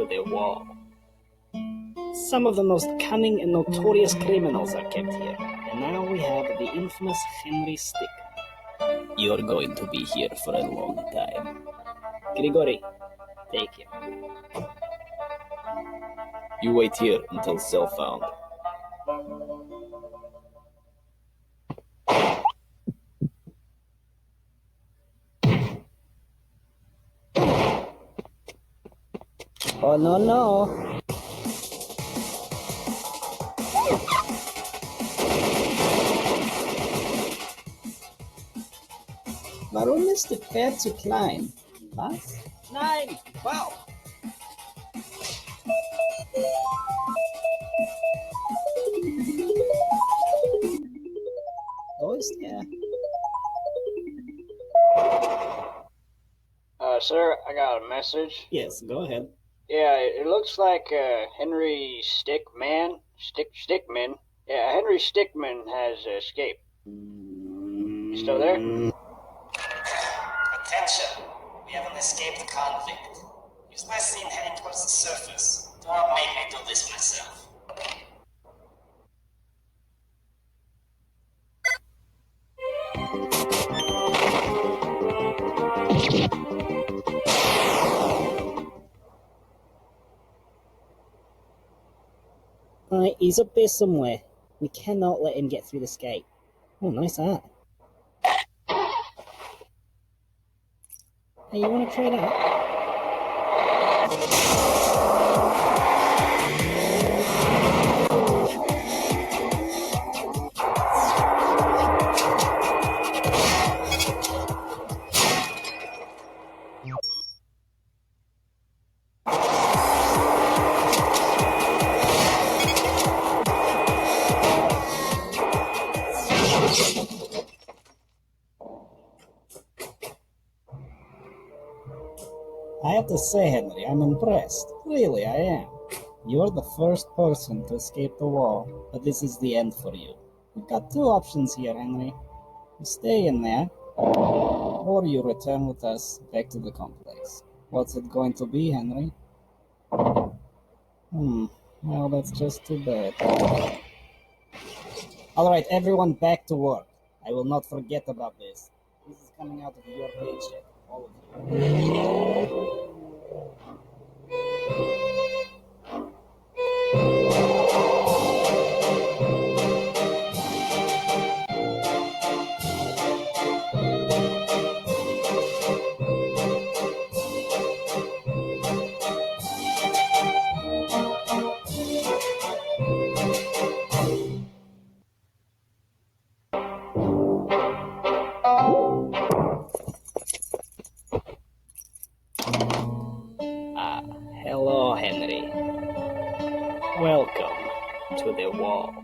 the wall. Some of the most cunning and notorious criminals are kept here, and now we have the infamous Henry Stick. You're going to be here for a long time. Grigori, take him. You wait here until cell found. Oh, no. Warum ist der Pferd zu klein? Was? Nein! Wow! Wo ist er? Sir, I got a message. Yes, go ahead. Yeah, it looks like Henry Stickmin. Yeah, Henry Stickmin has escaped. You still there? Attention! We have an escaped convict. He's last seen heading towards the surface. Do not make me do this myself. Right, he's up there somewhere. We cannot let him get through this gate. Oh, nice art. Hey, you want to try that? I have to say, Henry, I'm impressed. Really, I am. You're the first person to escape the wall, but this is the end for you. You've got two options here, Henry. You stay in there, or you return with us back to the complex. What's it going to be, Henry? Well, that's just too bad. Alright, everyone back to work. I will not forget about this. This is coming out of your paycheck, all of you. Hello, Henry. Welcome to the wall.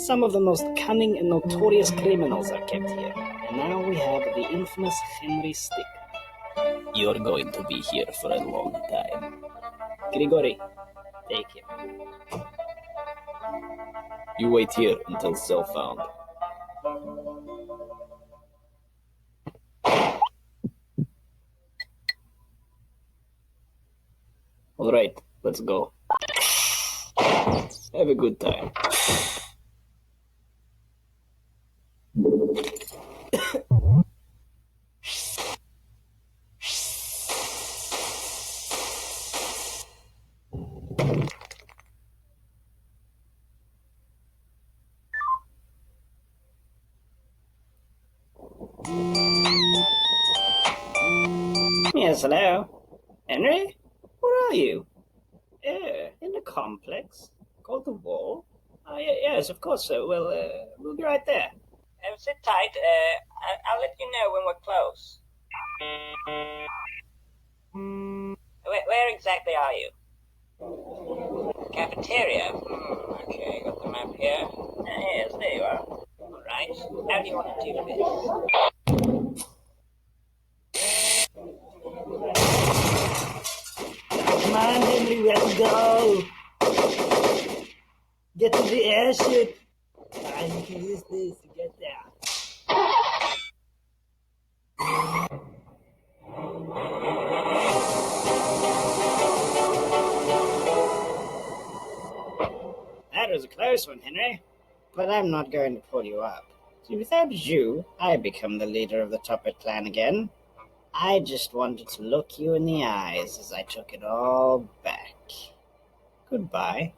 Some of the most cunning and notorious criminals are kept here, and now we have the infamous Henry Stick. You're going to be here for a long time. Grigori, take him. You wait here until cell found. Alright, let's go. Have a good time. Yes, hello. Henry? Where are you? In the complex. Called the wall? Yes, of course, sir. We'll be right there. Sit tight. I'll let you know when we're close. Where exactly are you? Cafeteria? Okay, got the map here. Yes, there you are. Alright, how do you want to deal with it? Come on, Henry, we have to go. Get to the airship. You can use this to get there. That was a close one, Henry. But I'm not going to pull you up. See, without you, I become the leader of the Tuppet clan again. I just wanted to look you in the eyes as I took it all back. Goodbye.